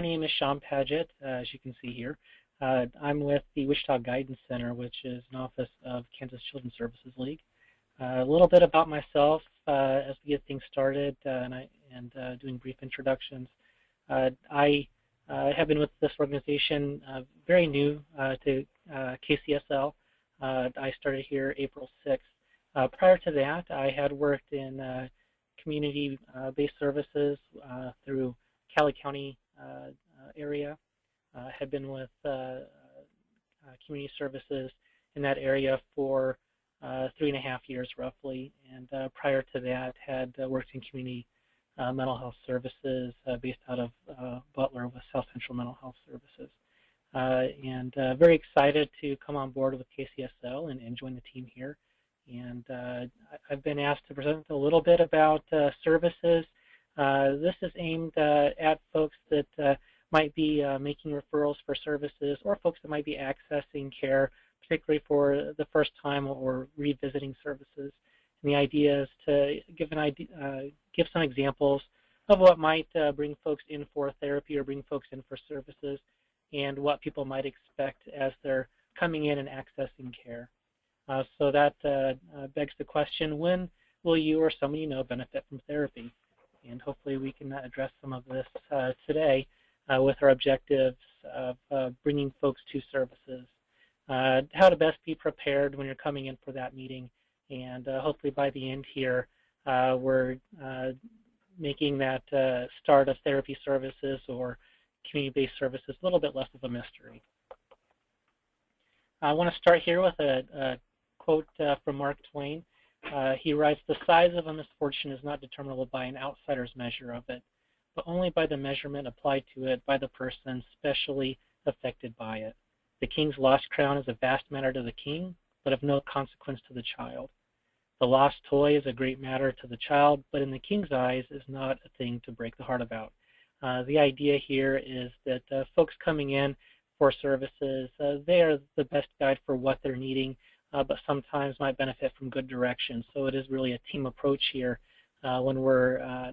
My name is Shawn Padgett, as you can see here. I'm with the Wichita Guidance Center, which is an office of Kansas Children's Services League. A little bit about myself as we get things started and doing brief introductions. I have been with this organization very new to KCSL. I started here April 6th. Prior to that, I had worked in community-based services through Cali County area. Had been with community services in that area for 3.5 years roughly, and prior to that had worked in community mental health services based out of Butler with South Central Mental Health Services. And very excited to come on board with KCSL and join the team here. And I've been asked to present a little bit about services. This is aimed at folks that might be making referrals for services, or folks that might be accessing care, particularly for the first time or revisiting services. And the idea is to give some examples of what might bring folks in for therapy or bring folks in for services, and what people might expect as they're coming in and accessing care. So that begs the question, when will you or someone you know benefit from therapy? And hopefully we can address some of this today with our objectives of bringing folks to services, how to best be prepared when you're coming in for that meeting, and hopefully by the end here we're making that start of therapy services or community-based services a little bit less of a mystery. I want to start here with a quote from Mark Twain. He writes, "The size of a misfortune is not determinable by an outsider's measure of it, but only by the measurement applied to it by the person specially affected by it. The king's lost crown is a vast matter to the king, but of no consequence to the child. The lost toy is a great matter to the child, but in the king's eyes is not a thing to break the heart about." The idea here is that folks coming in for services, they are the best guide for what they're needing, but sometimes might benefit from good direction. So it is really a team approach here when we're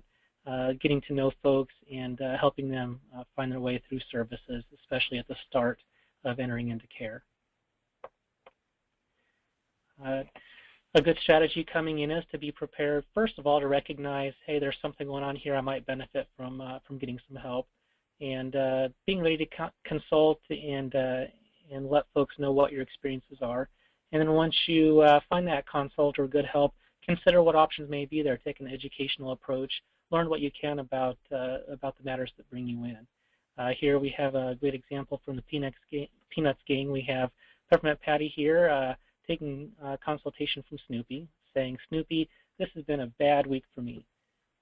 getting to know folks and helping them find their way through services, especially at the start of entering into care. A good strategy coming in is to be prepared, first of all, to recognize, hey, there's something going on here, I might benefit from getting some help, and being ready to consult and let folks know what your experiences are. And then once you find that consult or good help, consider what options may be there. Take an educational approach. Learn what you can about the matters that bring you in. Here we have a great example from the Peanuts gang. We have Peppermint Patty here taking consultation from Snoopy, saying, "Snoopy, this has been a bad week for me.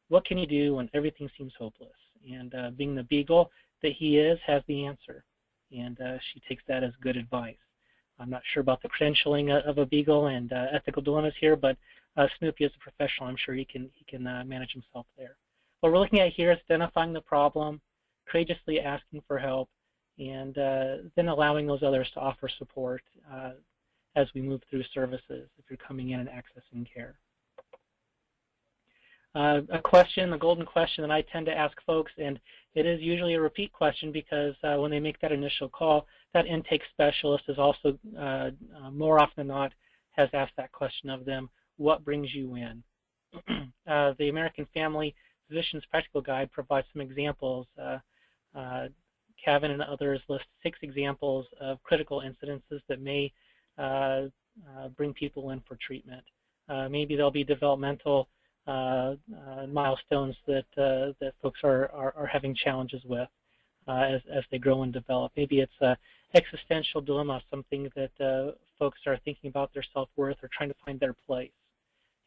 What can you do when everything seems hopeless?" And being the beagle that he is, has the answer. And she takes that as good advice. I'm not sure about the credentialing of a beagle and ethical dilemmas here, but Snoopy is a professional. I'm sure he can manage himself there. What we're looking at here is identifying the problem, courageously asking for help, and then allowing those others to offer support as we move through services if you're coming in and accessing care. A question, the golden question that I tend to ask folks, and it is usually a repeat question because when they make that initial call, that intake specialist is also more often than not has asked that question of them, what brings you in? The American Family Physician's Practical Guide provides some examples. Kevin and others list 6 examples of critical incidences that may bring people in for treatment. Maybe there'll be developmental milestones that folks are having challenges with as they grow and develop. Maybe it's an existential dilemma, something that folks are thinking about their self-worth or trying to find their place.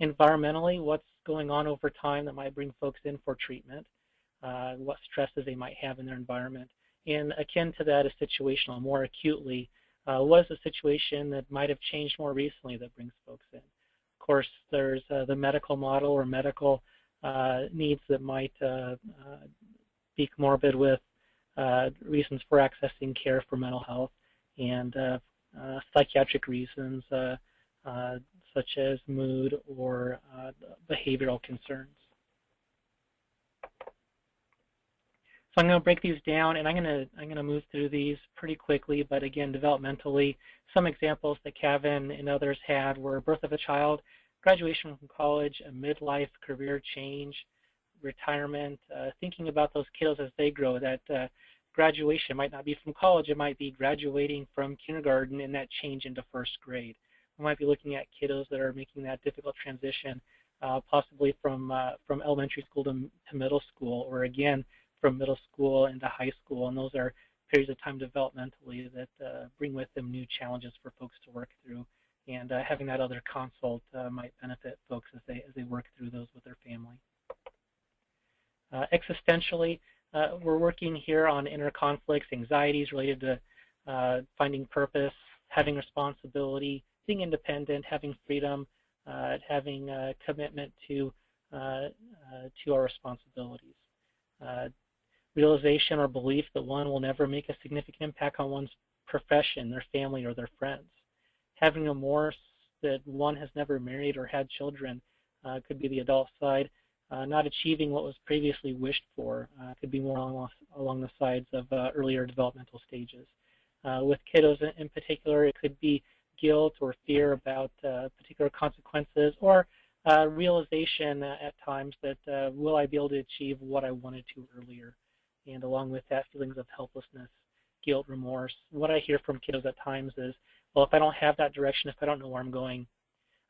Environmentally, what's going on over time that might bring folks in for treatment, what stresses they might have in their environment. And akin to that is situational, more acutely, what is the situation that might have changed more recently that brings folks in? Of course, there's the medical model or medical needs that might be comorbid with reasons for accessing care for mental health, and psychiatric reasons such as mood or behavioral concerns. So I'm going to break these down, and I'm going to move through these pretty quickly. But again, developmentally, some examples that Kevin and others had were birth of a child, graduation from college, a midlife career change, retirement, thinking about those kiddos as they grow. That graduation might not be from college; it might be graduating from kindergarten and that change into first grade. We might be looking at kiddos that are making that difficult transition, possibly from elementary school to middle school, or again, from middle school into high school, and those are periods of time developmentally that bring with them new challenges for folks to work through, and having that other consult might benefit folks as they work through those with their family. Existentially, we're working here on inner conflicts, anxieties related to finding purpose, having responsibility, being independent, having freedom, having a commitment to our responsibilities. Realization or belief that one will never make a significant impact on one's profession, their family, or their friends. Having remorse that one has never married or had children could be the adult side. Not achieving what was previously wished for could be more along the sides of earlier developmental stages. With kiddos in particular, it could be guilt or fear about particular consequences, or realization at times that will I be able to achieve what I wanted to earlier. And along with that, feelings of helplessness, guilt, remorse. What I hear from kiddos at times is, well, if I don't have that direction, if I don't know where I'm going,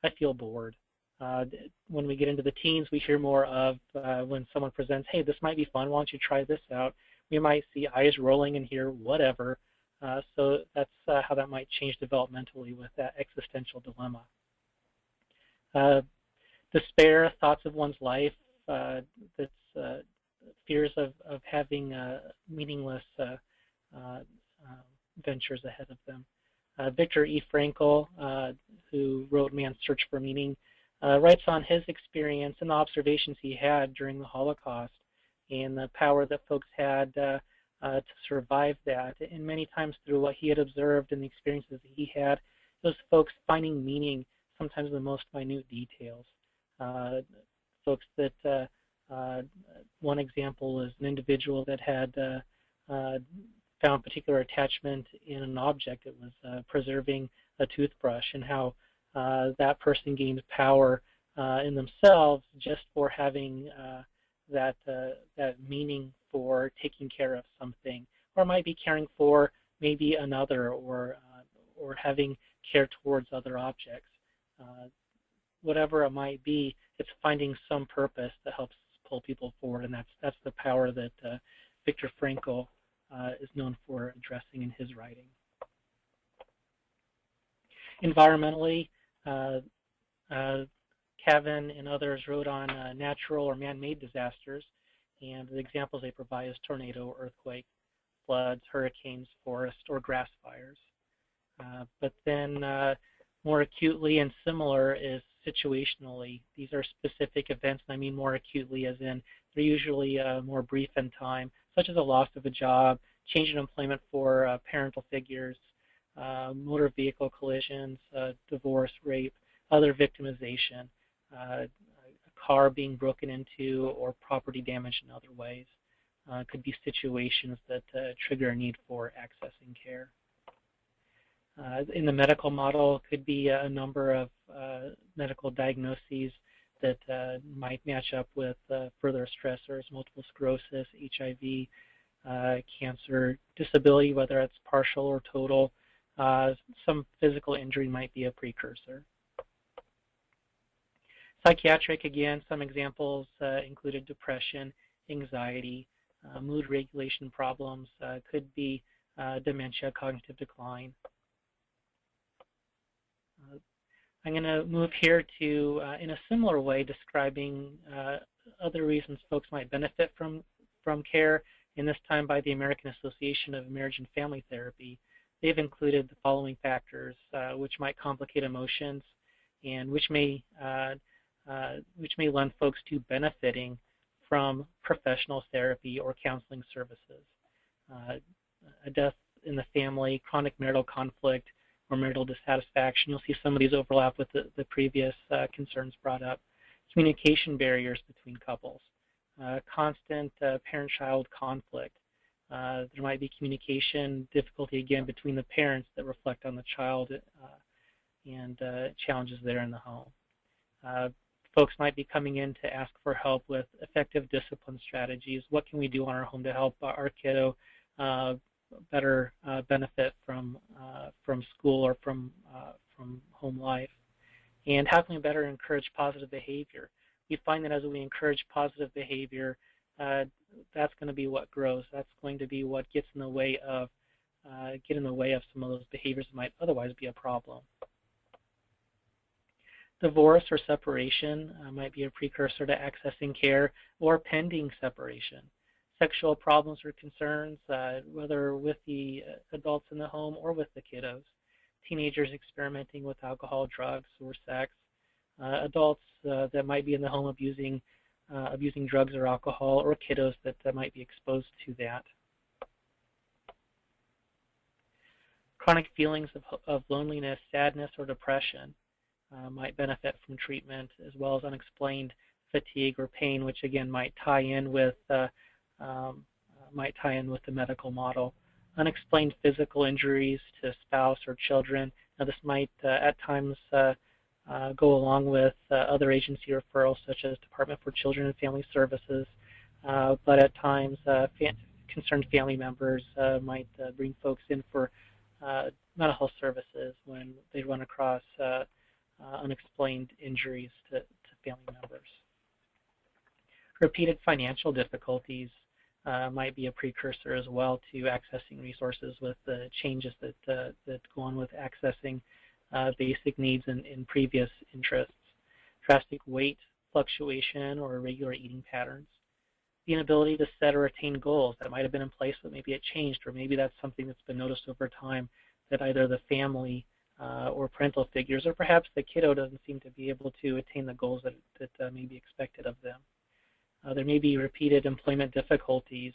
I feel bored. When we get into the teens, we hear more of when someone presents, hey, this might be fun, why don't you try this out? We might see eyes rolling and hear whatever. So that's how that might change developmentally with that existential dilemma. Despair, thoughts of one's life, that's fears of having meaningless ventures ahead of them. Viktor E. Frankl, who wrote Man's Search for Meaning, writes on his experience and the observations he had during the Holocaust and the power that folks had to survive that. And many times through what he had observed and the experiences that he had, those folks finding meaning sometimes in the most minute details. Folks that one example is an individual that had found particular attachment in an object. It was preserving a toothbrush, and how that person gained power in themselves just for having that meaning for taking care of something, or might be caring for maybe another, or having care towards other objects. Whatever it might be, it's finding some purpose that helps pull people forward, and that's the power that Viktor Frankl is known for addressing in his writing. Environmentally, Kevin and others wrote on natural or man-made disasters, and the examples they provide is tornado, earthquake, floods, hurricanes, forest, or grass fires. But then more acutely and similar is situationally. These are specific events, and I mean more acutely as in they're usually more brief in time, such as a loss of a job, change in employment for parental figures, motor vehicle collisions, divorce, rape, other victimization, a car being broken into, or property damage in other ways. Could be situations that trigger a need for accessing care. In the medical model, could be a number of medical diagnoses that might match up with further stressors, multiple sclerosis, HIV, cancer, disability, whether it's partial or total. Some physical injury might be a precursor. Psychiatric, again, some examples included depression, anxiety, mood regulation problems, could be dementia, cognitive decline. I'm going to move here to, in a similar way, describing other reasons folks might benefit from care, and this time by the American Association of Marriage and Family Therapy. They've included the following factors, which might complicate emotions, and which may lend folks to benefiting from professional therapy or counseling services. A death in the family, chronic marital conflict, or marital dissatisfaction. You'll see some of these overlap with the previous concerns brought up. Communication barriers between couples. constant parent-child conflict. There might be communication difficulty, again, between the parents that reflect on the child and challenges there in the home. Folks might be coming in to ask for help with effective discipline strategies. What can we do on our home to help our kiddo better benefit from school or from home life? And how can we better encourage positive behavior? We find that as we encourage positive behavior, that's going to be what grows. That's going to be what gets in the way of some of those behaviors that might otherwise be a problem. Divorce or separation might be a precursor to accessing care, or pending separation. Sexual problems or concerns, whether with the adults in the home or with the kiddos. Teenagers experimenting with alcohol, drugs, or sex. Adults that might be in the home abusing drugs or alcohol, or kiddos that might be exposed to that. Chronic feelings of loneliness, sadness, or depression might benefit from treatment, as well as unexplained fatigue or pain, which again might tie in with the medical model. Unexplained physical injuries to spouse or children. Now, this might at times go along with other agency referrals, such as Department for Children and Family Services, but at times concerned family members might bring folks in for mental health services when they run across unexplained injuries to family members. Repeated financial difficulties might be a precursor as well to accessing resources, with the changes that go on with accessing basic needs and previous interests. Drastic weight fluctuation or irregular eating patterns. The inability to set or attain goals that might have been in place, but maybe it changed, or maybe that's something that's been noticed over time, that either the family or parental figures, or perhaps the kiddo, doesn't seem to be able to attain the goals that may be expected of them. There may be repeated employment difficulties,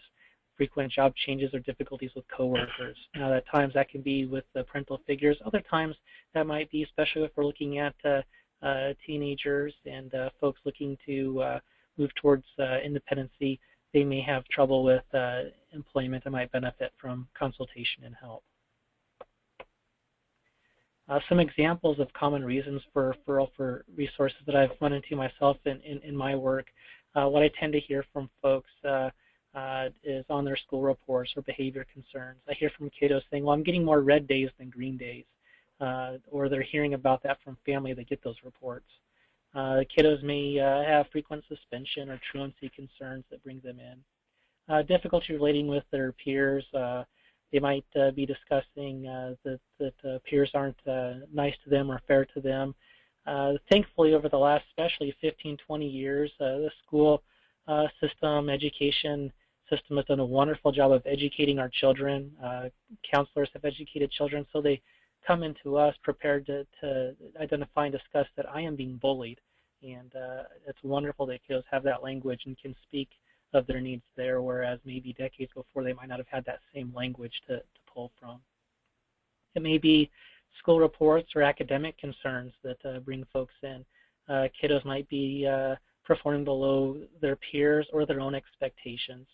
frequent job changes, or difficulties with coworkers. Now, at times that can be with the parental figures. Other times that might be, especially if we're looking at teenagers and folks looking to move towards independency, they may have trouble with employment and might benefit from consultation and help. Some examples of common reasons for referral for resources that I've run into myself in my work. What I tend to hear from folks is on their school reports or behavior concerns. I hear from kiddos saying, well, I'm getting more red days than green days, or they're hearing about that from family that get those reports. Kiddos may have frequent suspension or truancy concerns that bring them in. Difficulty relating with their peers. They might be discussing that peers aren't nice to them or fair to them. Thankfully, over the last, especially 15, 20 years, the school system, education system has done a wonderful job of educating our children. Counselors have educated children, so they come into us prepared to identify and discuss that I am being bullied. And it's wonderful that kiddos have that language and can speak of their needs there, whereas maybe decades before they might not have had that same language to pull from. It may be school reports or academic concerns that bring folks in. Kiddos might be performing below their peers or their own expectations.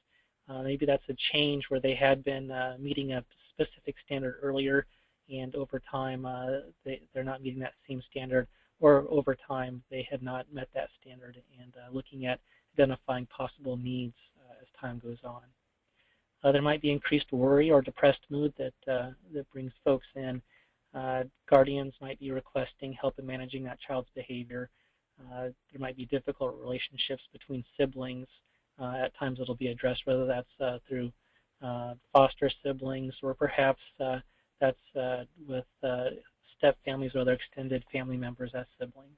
Maybe that's a change where they had been meeting a specific standard earlier, and over time they're not meeting that same standard, or over time they had not met that standard, and looking at identifying possible needs as time goes on. There might be increased worry or depressed mood that brings folks in. Guardians might be requesting help in managing that child's behavior. There might be difficult relationships between siblings. At times it'll be addressed, whether that's through foster siblings, or perhaps that's with step families or other extended family members as siblings.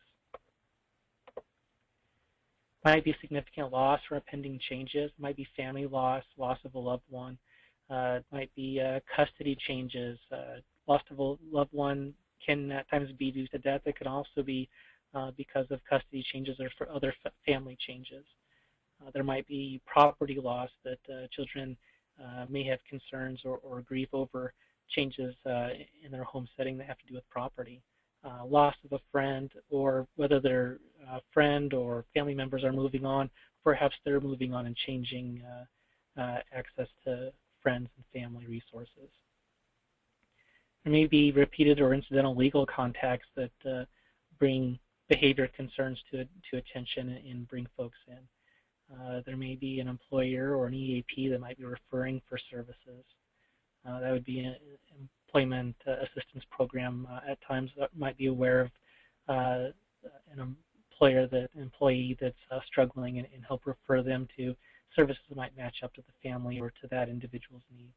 Might be significant loss or impending changes. Might be family loss, loss of a loved one. Might be custody changes. Loss of a loved one can at times be due to death. It could also be because of custody changes or for other family changes. There might be property loss that children may have concerns or grief over changes in their home setting that have to do with property. loss of a friend, or whether their friend or family members are moving on, perhaps they're moving on and changing access to friends and family resources. There may be repeated or incidental legal contacts that bring behavior concerns to attention and bring folks in. There may be an employer or an EAP that might be referring for services. That would be an employment assistance program at times that might be aware of an employee that's struggling and help refer them to services that might match up to the family or to that individual's needs.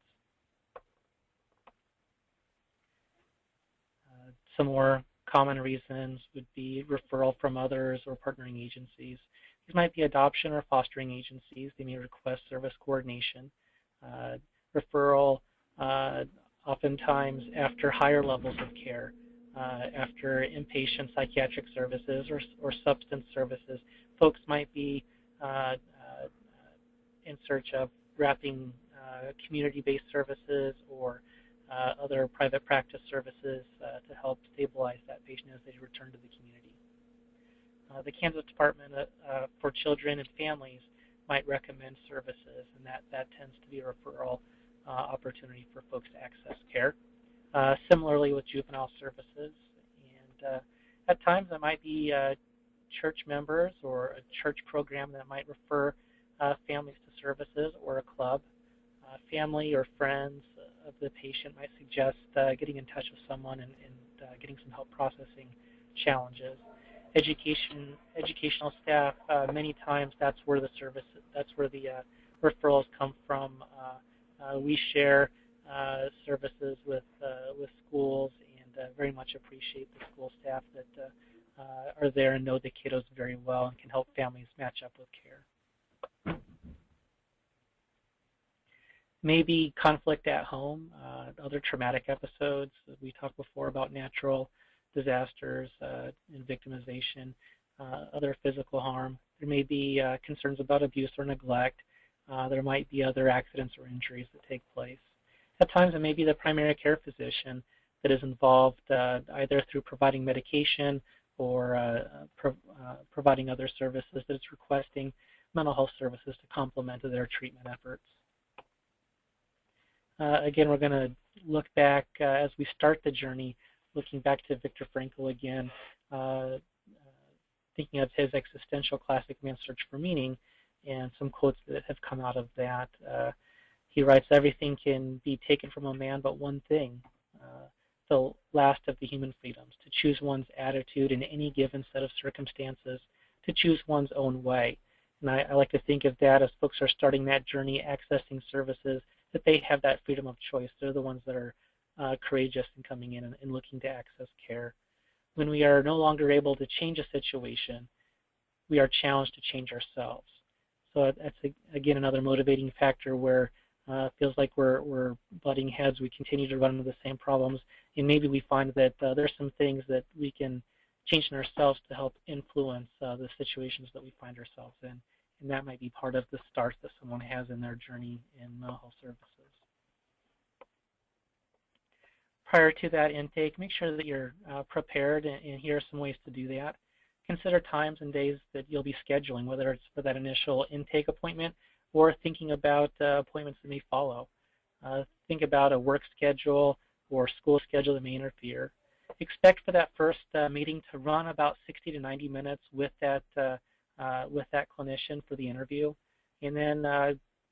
Some more common reasons would be referral from others or partnering agencies. These might be adoption or fostering agencies. They may request service coordination. Referral oftentimes after higher levels of care, after inpatient psychiatric services or substance services. Folks might be in search of wrapping community-based services or other private practice services to help stabilize that patient as they return to the community. The Kansas Department for Children and Families might recommend services, and that tends to be a referral opportunity for folks to access care. Similarly with juvenile services, and at times it might be church members or a church program that might refer families to services, or a club. Family or friends of the patient might suggest getting in touch with someone and getting some help processing challenges. Educational staff, many times that's where the referrals come from. We share services with schools, and very much appreciate the school staff that are there and know the kiddos very well and can help families match up with care. Maybe conflict at home, other traumatic episodes. We talked before about natural disasters and victimization, other physical harm. There may be concerns about abuse or neglect. There might be other accidents or injuries that take place. At times it may be the primary care physician that is involved either through providing medication or providing other services that is requesting mental health services to complement their treatment efforts. Again, we're going to look back as we start the journey, looking back to Viktor Frankl again, thinking of his existential classic Man's Search for Meaning, and some quotes that have come out of that. He writes, "Everything can be taken from a man but one thing, the last of the human freedoms, to choose one's attitude in any given set of circumstances, to choose one's own way." And I like to think of that as folks are starting that journey, accessing services, that they have that freedom of choice. They're the ones that are courageous in coming in and looking to access care. When we are no longer able to change a situation, we are challenged to change ourselves. So that's, again, another motivating factor where it feels like we're butting heads. We continue to run into the same problems, and maybe we find that there's some things that we can change in ourselves to help influence the situations that we find ourselves in. And that might be part of the start that someone has in their journey in mental health services. Prior to that intake, make sure that you're prepared, and here are some ways to do that. Consider times and days that you'll be scheduling, whether it's for that initial intake appointment or thinking about appointments that may follow. Think about a work schedule or school schedule that may interfere. Expect for that first meeting to run about 60 to 90 minutes with that clinician for the interview, and then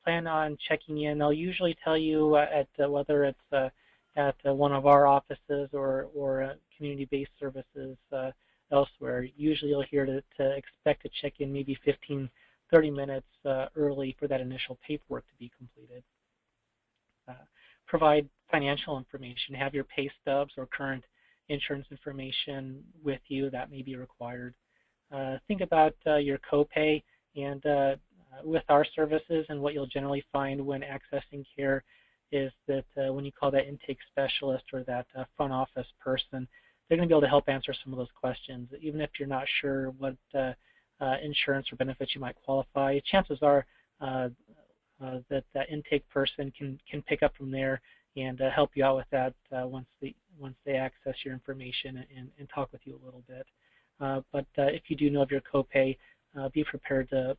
plan on checking in. They'll usually tell you at whether it's at one of our offices or community-based services elsewhere. Usually you'll hear to expect to check in maybe 15, 30 minutes early for that initial paperwork to be completed. Provide financial information. Have your pay stubs or current insurance information with you. That may be required. Think about your copay, and with our services, and what you'll generally find when accessing care is that when you call that intake specialist or that front office person, they're going to be able to help answer some of those questions. Even if you're not sure what insurance or benefits you might qualify, chances are that intake person can pick up from there and help you out with that once once they access your information and talk with you a little bit. But if you do know of your copay, be prepared to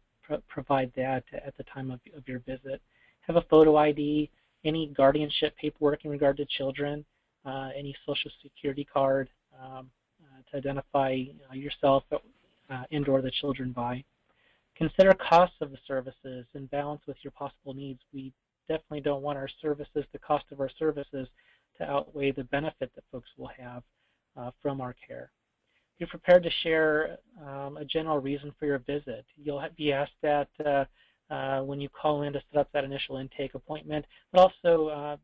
provide that at the time of your visit. Have a photo ID, any guardianship paperwork in regard to children, any social security card to identify yourself and or the children by. Consider costs of the services in balance with your possible needs. We definitely don't want our services, the cost of our services, to outweigh the benefit that folks will have from our care. Be prepared to share a general reason for your visit. You'll be asked that when you call in to set up that initial intake appointment, but also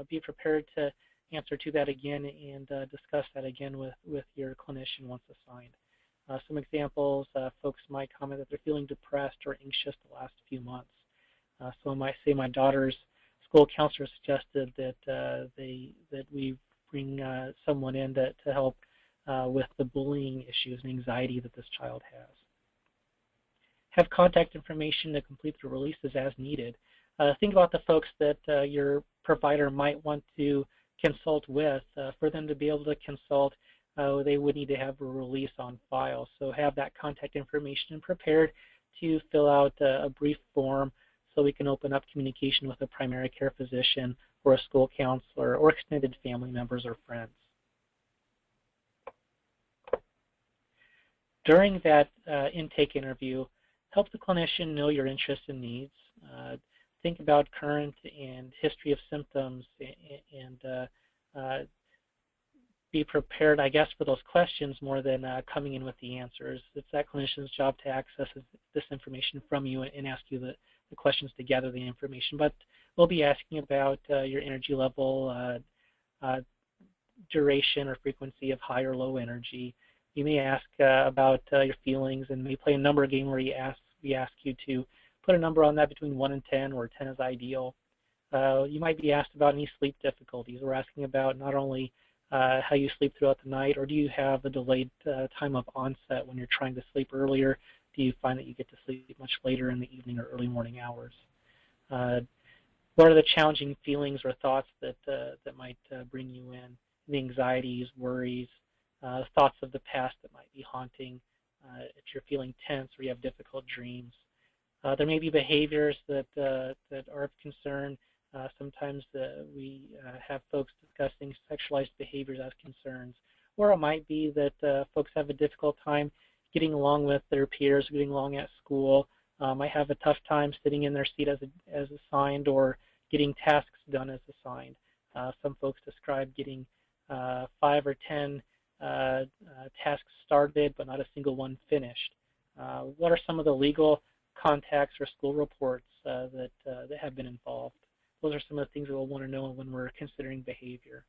be prepared to answer to that again and discuss that again with your clinician once assigned. Some examples, folks might comment that they're feeling depressed or anxious the last few months. So I might say my daughter's school counselor suggested that we bring someone in to help with the bullying issues and anxiety that this child has. Have contact information to complete the releases as needed. Think about the folks that your provider might want to consult with. For them to be able to consult, they would need to have a release on file. So have that contact information prepared to fill out a brief form so we can open up communication with a primary care physician or a school counselor or extended family members or friends. During that intake interview, help the clinician know your interests and needs. Think about current and history of symptoms and be prepared, I guess, for those questions more than coming in with the answers. It's that clinician's job to access this information from you and ask you the questions to gather the information. But we'll be asking about your energy level, duration or frequency of high or low energy. You may ask about your feelings and may play a number game where we ask you to put a number on that between 1 and 10, where 10 is ideal. You might be asked about any sleep difficulties. We're asking about not only how you sleep throughout the night, or do you have a delayed time of onset when you're trying to sleep earlier? Do you find that you get to sleep much later in the evening or early morning hours? What are the challenging feelings or thoughts that might bring you in? The anxieties, worries, thoughts of the past that might be haunting, if you're feeling tense or you have difficult dreams. There may be behaviors that are of concern. Sometimes we have folks discussing sexualized behaviors as concerns. Or it might be that folks have a difficult time getting along with their peers, getting along at school, might have a tough time sitting in their seat as assigned or getting tasks done as assigned. Some folks describe getting 5 or 10 tasks started but not a single one finished. What are some of the legal contacts or school reports that have been involved? Those are some of the things that we'll want to know when we're considering behavior.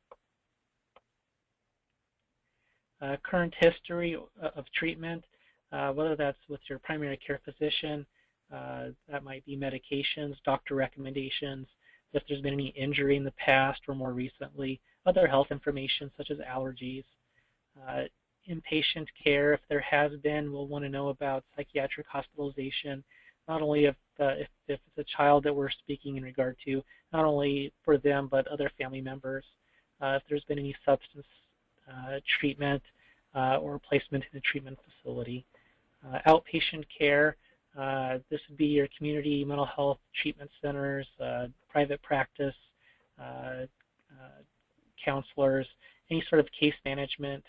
Current history of treatment, whether that's with your primary care physician, that might be medications, doctor recommendations, if there's been any injury in the past or more recently, other health information such as allergies. Inpatient care, if there has been, we'll want to know about psychiatric hospitalization, not only if it's a child that we're speaking in regard to, not only for them but other family members. If there's been any substance treatment or placement in a treatment facility. Outpatient care, this would be your community mental health treatment centers, private practice, counselors, any sort of case management,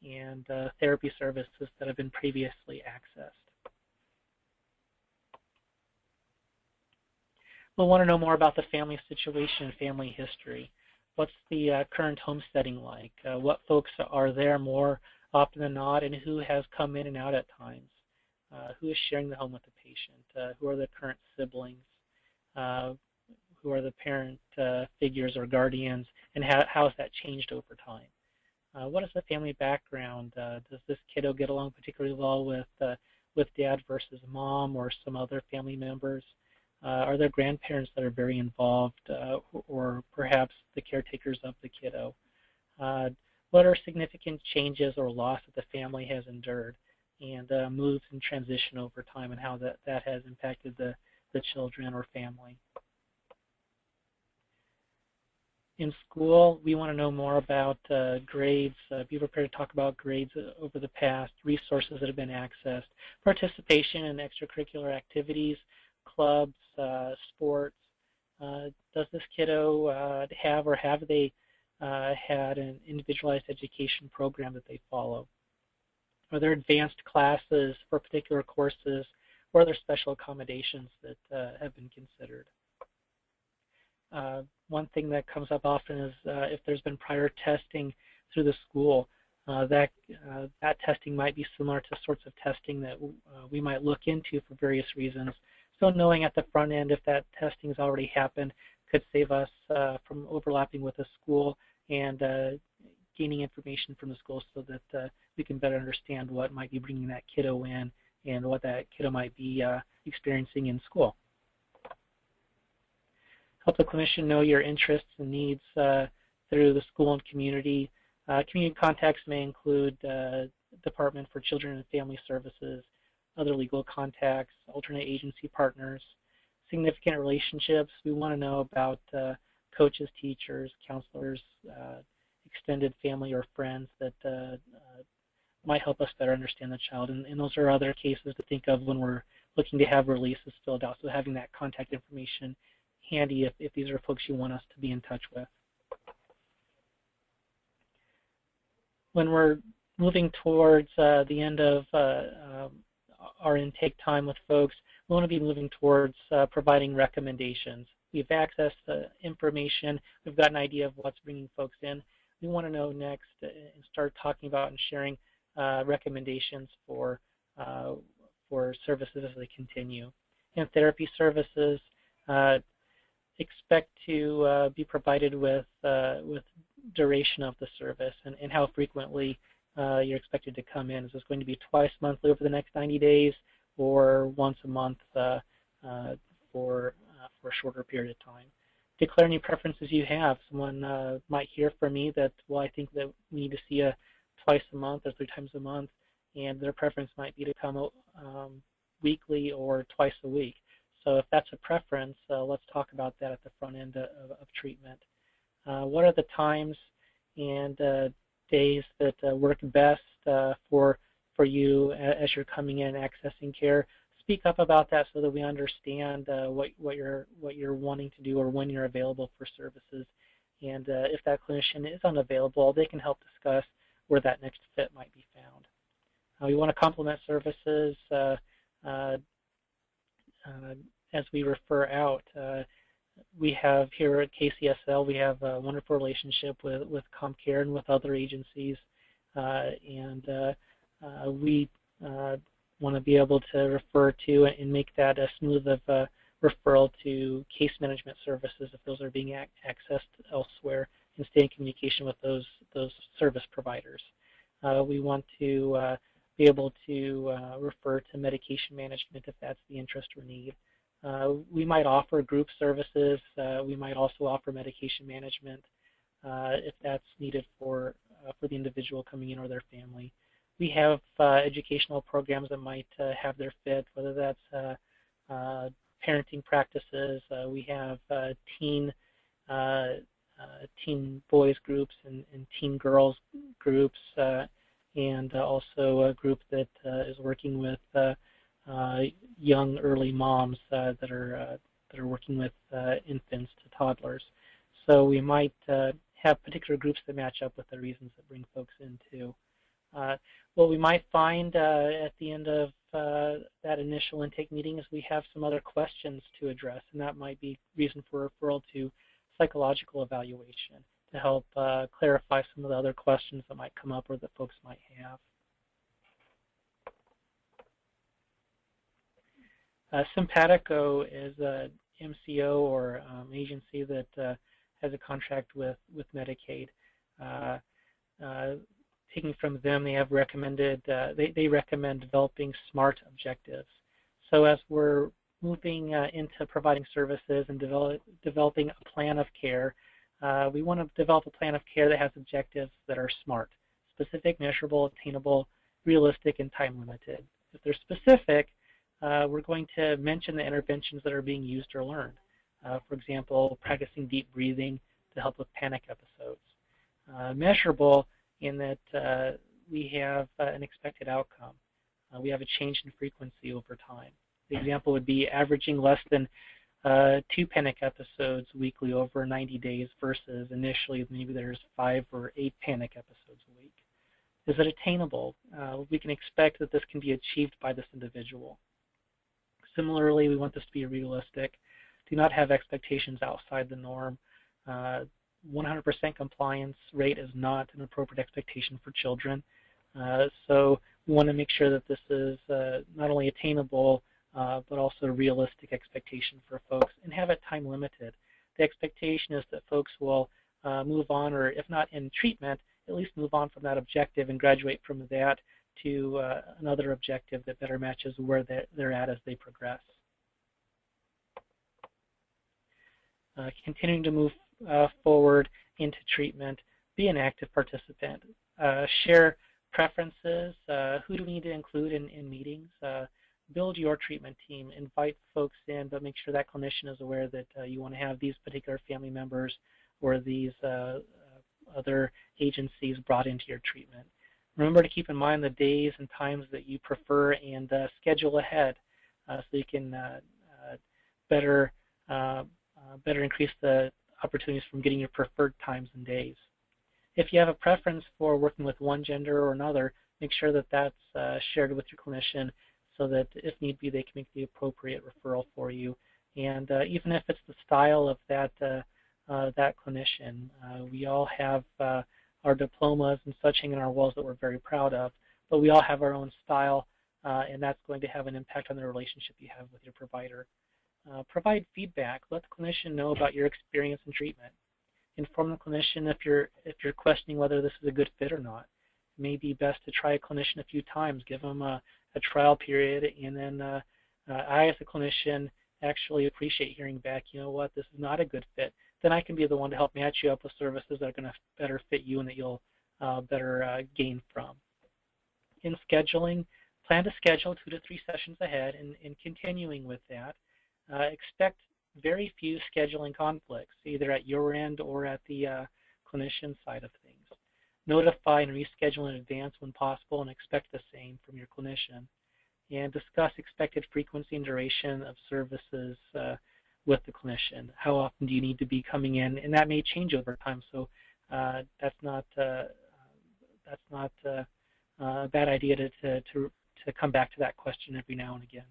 and therapy services that have been previously accessed. We'll want to know more about the family situation and family history. What's the current home setting like? What folks are there more often than not, and who has come in and out at times? Who is sharing the home with the patient? Who are the current siblings? Who are the parent figures or guardians, and how has that changed over time? What is the family background? Does this kiddo get along particularly well with dad versus mom or some other family members? Are there grandparents that are very involved, or perhaps the caretakers of the kiddo? What are significant changes or loss that the family has endured, and moves and transition over time, and how that has impacted the children or family? in school, we want to know more about grades, be prepared to talk about grades over the past, resources that have been accessed, participation in extracurricular activities, clubs, sports. Does this kiddo have or have they had an individualized education program that they follow? Are there advanced classes for particular courses, or are there special accommodations that have been considered? One thing that comes up often is if there's been prior testing through the school, that testing might be similar to sorts of testing that we might look into for various reasons. So knowing at the front end if that testing has already happened could save us from overlapping with the school and gaining information from the school so that we can better understand what might be bringing that kiddo in and what that kiddo might be experiencing in school. Help the clinician know your interests and needs through the school and community. Community contacts may include Department for Children and Family Services, other legal contacts, alternate agency partners, significant relationships. We want to know about coaches, teachers, counselors, extended family or friends that might help us better understand the child. And those are other cases to think of when we're looking to have releases filled out. So having that contact information handy if these are folks you want us to be in touch with. When we're moving towards the end of our intake time with folks, we want to be moving towards providing recommendations. We've accessed the information. We've got an idea of what's bringing folks in. We want to know next and start talking about and sharing recommendations for services as they continue. And therapy services, expect to be provided with duration of the service and how frequently you're expected to come in. Is this going to be twice monthly over the next 90 days or once a month for a shorter period of time? Declare any preferences you have. Someone might hear from me that, well, I think that we need to see you twice a month or 3 times a month, and their preference might be to come weekly or twice a week. So if that's a preference, let's talk about that at the front end of treatment. What are the times and days that work best for you as you're coming in and accessing care? Speak up about that so that we understand what you're wanting to do or when you're available for services. And if that clinician is unavailable, they can help discuss where that next fit might be found. We want to complement services as we refer out. We have here at KCSL, we have a wonderful relationship with CompCare and with other agencies, and we want to be able to refer to and make that a smooth of a referral to case management services if those are being accessed elsewhere, and stay in communication with those service providers. We want to be able to refer to medication management if that's the interest or need. We might offer group services. We might also offer medication management if that's needed for the individual coming in or their family. We have educational programs that might have their fit, whether that's parenting practices. We have teen boys groups and teen girls groups, and also a group that is working with young early moms that are working with infants to toddlers. So we might have particular groups that match up with the reasons that bring folks into. What we might find at the end of that initial intake meeting is we have some other questions to address, and that might be reason for referral to psychological evaluation to help clarify some of the other questions that might come up or that folks might have. Simpatico is an MCO or agency that has a contract with Medicaid. Taking from them, they have recommended, they recommend developing SMART objectives. So as we're moving into providing services and developing a plan of care, we want to develop a plan of care that has objectives that are SMART: specific, measurable, attainable, realistic, and time limited. If they're specific, we're going to mention the interventions that are being used or learned. For example, practicing deep breathing to help with panic episodes. Measurable in that we have an expected outcome. We have a change in frequency over time. The example would be averaging less than 2 panic episodes weekly over 90 days versus initially maybe there's 5 or 8 panic episodes a week. Is it attainable? We can expect that this can be achieved by this individual. Similarly, we want this to be realistic. Do not have expectations outside the norm. 100% compliance rate is not an appropriate expectation for children. So we want to make sure that this is not only attainable, but also a realistic expectation for folks, and have it time limited. The expectation is that folks will move on, or if not in treatment, at least move on from that objective and graduate from that to another objective that better matches where they're at as they progress. Continuing to move forward into treatment, be an active participant. Share preferences. Who do we need to include in meetings? Build your treatment team. Invite folks in, but make sure that clinician is aware that you want to have these particular family members or these other agencies brought into your treatment. Remember to keep in mind the days and times that you prefer and schedule ahead so you can better increase the opportunities from getting your preferred times and days. If you have a preference for working with one gender or another, make sure that that's shared with your clinician so that if need be they can make the appropriate referral for you. And even if it's the style of that clinician, we all have our diplomas and such hanging on our walls that we're very proud of, but we all have our own style, and that's going to have an impact on the relationship you have with your provider. Provide feedback. Let the clinician know about your experience in treatment. Inform the clinician if you're questioning whether this is a good fit or not. It may be best to try a clinician a few times, give them a trial period, and then I as a clinician actually appreciate hearing back, you know what, this is not a good fit. Then I can be the one to help match you up with services that are going to better fit you and that you'll better gain from. In scheduling, plan to schedule 2 to 3 sessions ahead, and continuing with that, expect very few scheduling conflicts, either at your end or at the clinician side of things. Notify and reschedule in advance when possible, and expect the same from your clinician. And discuss expected frequency and duration of services with the clinician. How often do you need to be coming in? And that may change over time, so that's not a bad idea to come back to that question every now and again.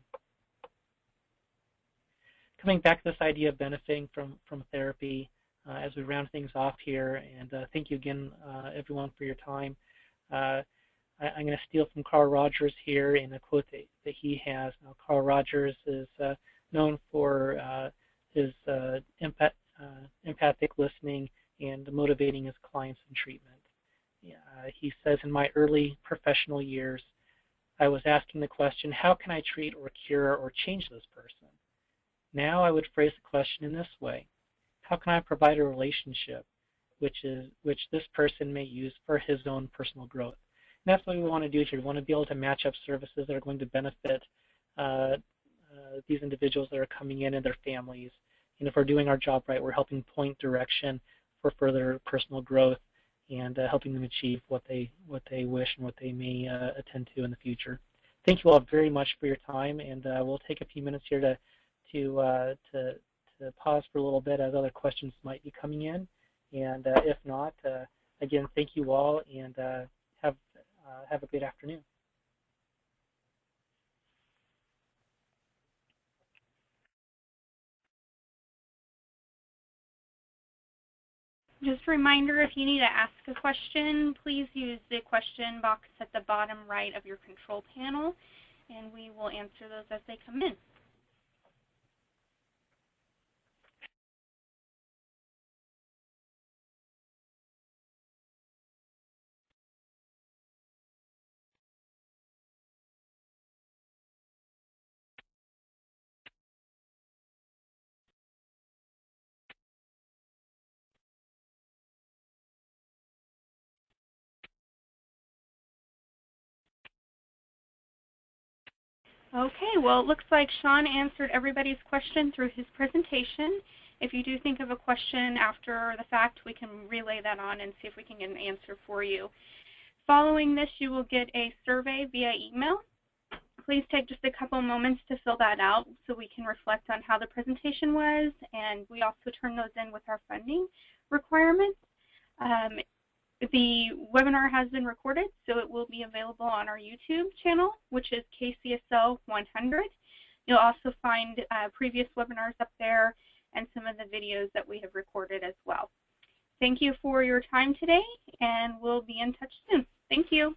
Coming back to this idea of benefiting from therapy as we round things off here, and thank you again, everyone, for your time. I'm going to steal from Carl Rogers here in a quote that he has. Now, Carl Rogers is known for his empathic listening and motivating his clients in treatment. He says, in my early professional years, I was asking the question, how can I treat or cure or change this person? Now I would phrase the question in this way: how can I provide a relationship which this person may use for his own personal growth? And that's what we want to do here. We want to be able to match up services that are going to benefit these individuals that are coming in and their families. And if we're doing our job right, we're helping point direction for further personal growth and helping them achieve what they wish and what they may attend to in the future. Thank you all very much for your time, and we'll take a few minutes here to pause for a little bit as other questions might be coming in. And if not, again, thank you all, and have a great afternoon. Just a reminder, if you need to ask a question, please use the question box at the bottom right of your control panel, and we will answer those as they come in. Okay, well, it looks like Shawn answered everybody's question through his presentation. If you do think of a question after the fact, we can relay that on and see if we can get an answer for you. Following this, you will get a survey via email. Please take just a couple moments to fill that out so we can reflect on how the presentation was, and we also turn those in with our funding requirements. The webinar has been recorded, so it will be available on our YouTube channel, which is KCSL 100. You'll also find previous webinars up there and some of the videos that we have recorded as well. Thank you for your time today, and we'll be in touch soon. Thank you.